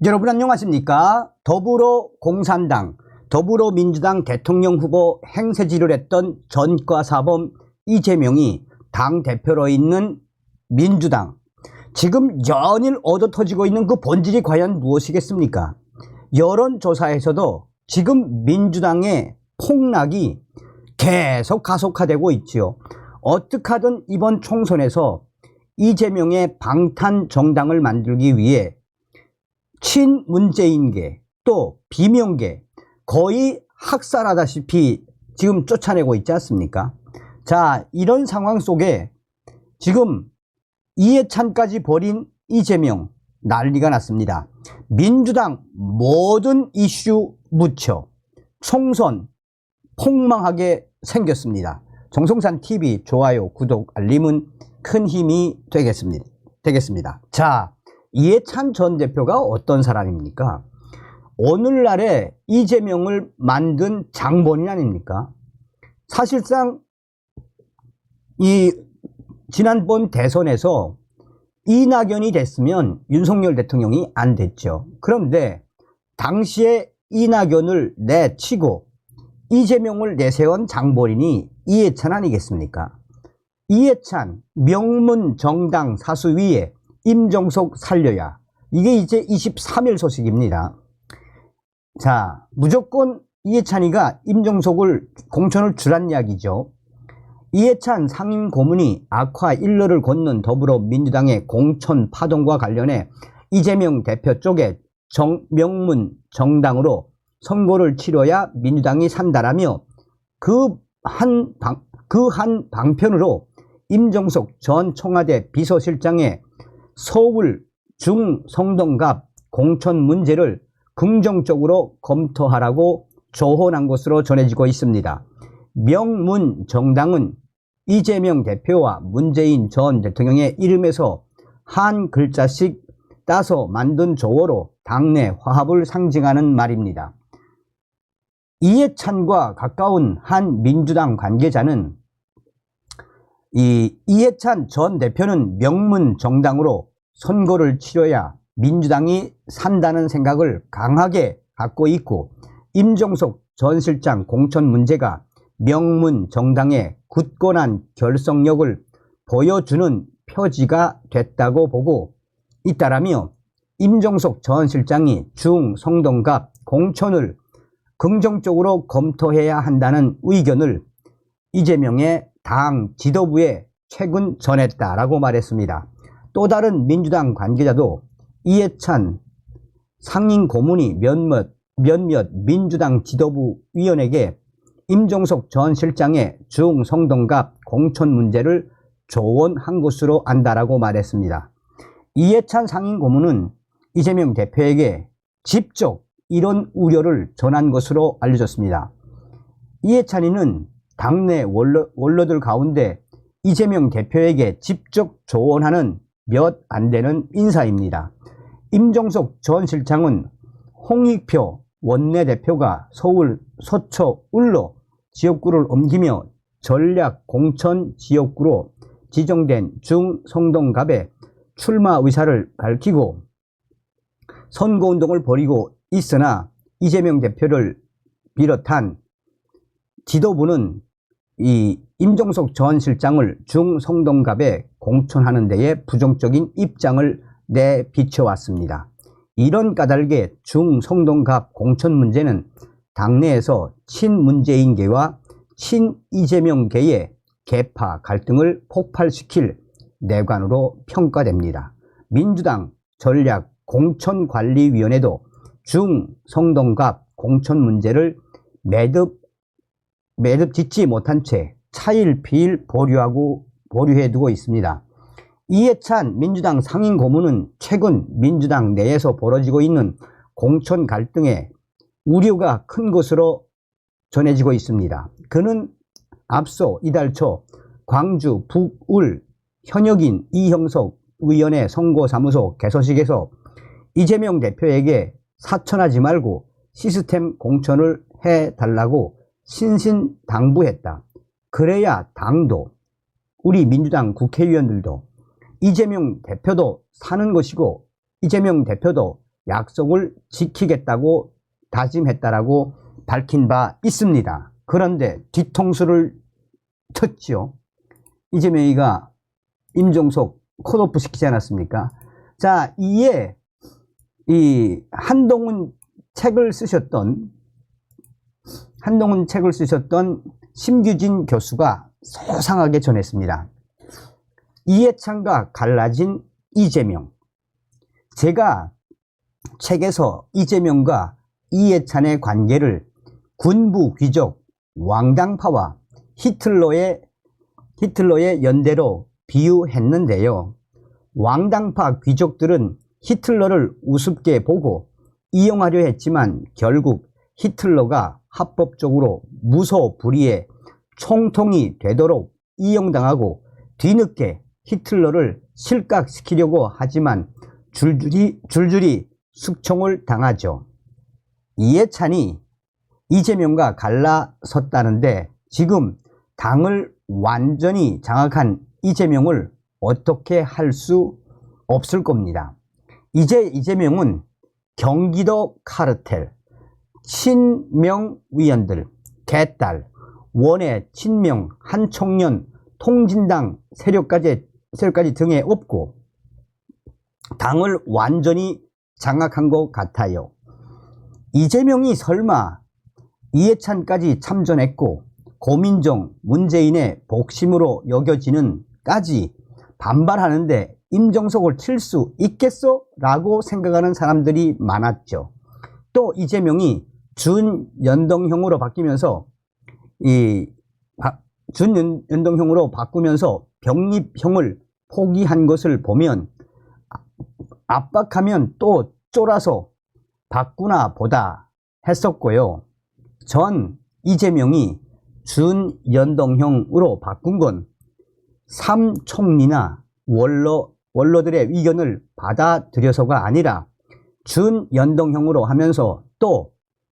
여러분 안녕하십니까? 더불어공산당, 더불어민주당 대통령 후보 행세지를 했던 전과사범 이재명이 당대표로 있는 민주당, 지금 연일 얻어터지고 있는 그 본질이 과연 무엇이겠습니까? 여론조사에서도 지금 민주당의 폭락이 계속 가속화되고 있지요. 어떻게 하든 이번 총선에서 이재명의 방탄정당을 만들기 위해 친문재인계 또 비명계 거의 학살하다시피 지금 쫓아내고 있지 않습니까? 자, 이런 상황 속에 지금 이해찬까지 벌인 이재명 난리가 났습니다. 민주당 모든 이슈 묻혀 총선 폭망하게 생겼습니다. 정성산TV 좋아요, 구독, 알림은 큰 힘이 되겠습니다. 자, 이해찬 전 대표가 어떤 사람입니까? 오늘날에 이재명을 만든 장본인 아닙니까? 사실상 이 지난번 대선에서 이낙연이 됐으면 윤석열 대통령이 안 됐죠. 그런데 당시에 이낙연을 내치고 이재명을 내세운 장본인이 이해찬 아니겠습니까? 이해찬 명문 정당 사수위에 임종석 살려야, 이게 이제 23일 소식입니다. 자, 무조건 이해찬이가 임종석을 공천을 주란 이야기죠. 이해찬 상임 고문이 악화 일러를 걷는 더불어민주당의 공천 파동과 관련해 이재명 대표 쪽에 명문 정당으로 선거를 치러야 민주당이 산다라며 그 한 방편으로 임종석 전 청와대 비서실장의 서울 중성동갑 공천 문제를 긍정적으로 검토하라고 조언한 것으로 전해지고 있습니다. 명문 정당은 이재명 대표와 문재인 전 대통령의 이름에서 한 글자씩 따서 만든 조어로 당내 화합을 상징하는 말입니다. 이해찬과 가까운 한 민주당 관계자는 이해찬 전 대표는 명문 정당으로 선거를 치러야 민주당이 산다는 생각을 강하게 갖고 있고, 임종석 전 실장 공천 문제가 명문 정당의 굳건한 결속력을 보여주는 표지가 됐다고 보고 있다라며, 임종석 전 실장이 중성동갑 공천을 긍정적으로 검토해야 한다는 의견을 이재명의 당 지도부에 최근 전했다라고 말했습니다. 또 다른 민주당 관계자도 이해찬 상임 고문이 몇몇 민주당 지도부 위원에게 임종석 전 실장의 중성동갑 공천 문제를 조언한 것으로 안다라고 말했습니다. 이해찬 상임 고문은 이재명 대표에게 직접 이런 우려를 전한 것으로 알려졌습니다. 이해찬이는 당내 원로들 가운데 이재명 대표에게 직접 조언하는 몇 안 되는 인사입니다. 임종석 전 실장은 홍익표 원내대표가 서울 서초 울로 지역구를 옮기며 전략 공천 지역구로 지정된 중성동갑에 출마 의사를 밝히고 선거운동을 벌이고 있으나, 이재명 대표를 비롯한 지도부는 이 임종석 전 실장을 중성동갑에 공천하는 데에 부정적인 입장을 내비춰왔습니다. 이런 까닭에 중성동갑 공천 문제는 당내에서 친문재인계와 친이재명계의 계파 갈등을 폭발시킬 내관으로 평가됩니다. 민주당 전략공천관리위원회도 중성동갑 공천 문제를 매듭 짓지 못한 채 차일피일 보류해두고 있습니다. 이해찬 민주당 상임 고문은 최근 민주당 내에서 벌어지고 있는 공천 갈등에 우려가 큰 것으로 전해지고 있습니다. 그는 앞서 이달 초 광주 북울 현역인 이형석 의원의 선거사무소 개소식에서 이재명 대표에게 사천하지 말고 시스템 공천을 해달라고 신신당부했다. 그래야 당도, 우리 민주당 국회의원들도 이재명 대표도 사는 것이고 이재명 대표도 약속을 지키겠다고 다짐했다라고 밝힌 바 있습니다. 그런데 뒤통수를 쳤죠. 이재명이가 임종석 컷오프 시키지 않았습니까? 자, 이에 이 한동훈 책을 쓰셨던 심규진 교수가 소상하게 전했습니다. 이해찬과 갈라진 이재명. 제가 책에서 이재명과 이해찬의 관계를 군부 귀족 왕당파와 히틀러의 연대로 비유했는데요. 왕당파 귀족들은 히틀러를 우습게 보고 이용하려 했지만 결국 히틀러가 합법적으로 무소불위의 총통이 되도록 이용당하고 뒤늦게 히틀러를 실각시키려고 하지만 줄줄이 숙청을 당하죠. 이해찬이 이재명과 갈라섰다는데 지금 당을 완전히 장악한 이재명을 어떻게 할 수 없을 겁니다. 이제 이재명은 경기도 카르텔, 친명 위원들, 개딸, 원외 친명, 한총련, 통진당 세력까지 등에 업고 당을 완전히 장악한 것 같아요. 이재명이 설마 이해찬까지 참전했고 고민정, 문재인의 복심으로 여겨지는 까지 반발하는데 임종석을 칠 수 있겠어? 라고 생각하는 사람들이 많았죠. 또 이재명이 준연동형으로 바뀌면서 준연동형으로 바꾸면서 병립형을 포기한 것을 보면 압박하면 또 쫄아서 바꾸나 보다 했었고요. 전 이재명이 준연동형으로 바꾼 건 삼총리나 원로들의 의견을 받아들여서가 아니라 준연동형으로 하면서 또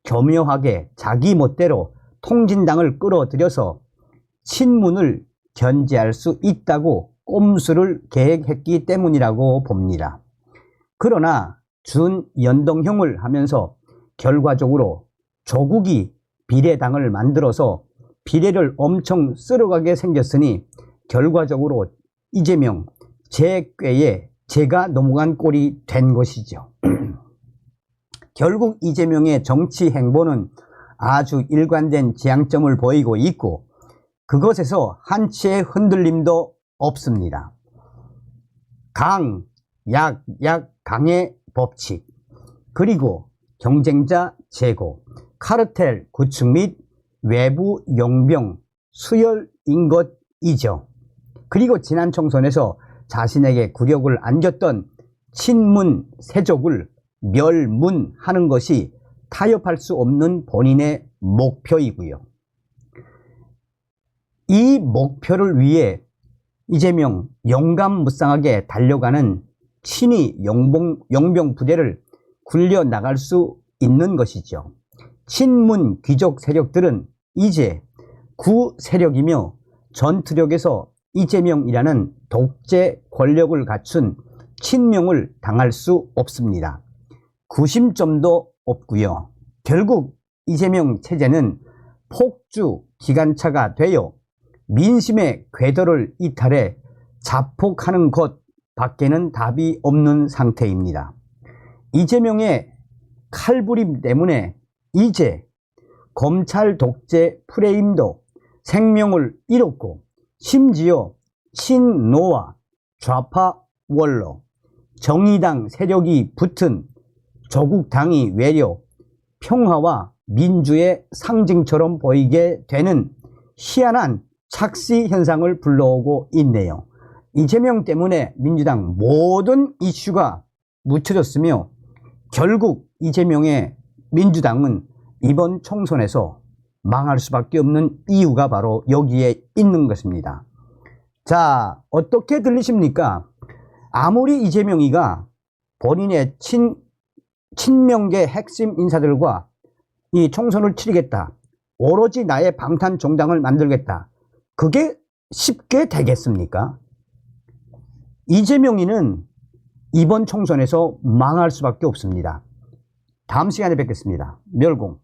교묘하게 자기 멋대로 통진당을 끌어들여서 친문을 견제할 수 있다고 꼼수를 계획했기 때문이라고 봅니다. 그러나 준연동형을 하면서 결과적으로 조국이 비례당을 만들어서 비례를 엄청 쓸어가게 생겼으니 결과적으로 이재명 제 꾀에 제가 넘어간 꼴이 된 것이죠. 결국 이재명의 정치 행보는 아주 일관된 지향점을 보이고 있고 그것에서 한치의 흔들림도 없습니다. 강, 약, 강의 법칙, 그리고 경쟁자 제고, 카르텔 구축 및 외부 용병 수혈인 것이죠. 그리고 지난 총선에서 자신에게 굴욕을 안겼던 친문 세족을 멸문하는 것이 타협할 수 없는 본인의 목표이고요. 이 목표를 위해 이재명 용감무쌍하게 달려가는 친위 용병 부대를 굴려 나갈 수 있는 것이죠. 친문 귀족 세력들은 이제 구세력이며 전투력에서 이재명이라는 독재 권력을 갖춘 친명을 당할 수 없습니다. 구심점도 없고요. 결국 이재명 체제는 폭주 기관차가 되어 민심의 궤도를 이탈해 자폭하는 것 밖에는 답이 없는 상태입니다. 이재명의 칼부림 때문에 이제 검찰 독재 프레임도 생명을 잃었고 심지어 친노와 좌파 원로, 정의당 세력이 붙은 조국당이 외려 평화와 민주의 상징처럼 보이게 되는 희한한 착시 현상을 불러오고 있네요. 이재명 때문에 민주당 모든 이슈가 묻혀졌으며 결국 이재명의 민주당은 이번 총선에서 망할 수밖에 없는 이유가 바로 여기에 있는 것입니다. 자, 어떻게 들리십니까? 아무리 이재명이가 본인의 친명계 핵심 인사들과 이 총선을 치르겠다, 오로지 나의 방탄종당을 만들겠다, 그게 쉽게 되겠습니까? 이재명이는 이번 총선에서 망할 수밖에 없습니다. 다음 시간에 뵙겠습니다. 멸공.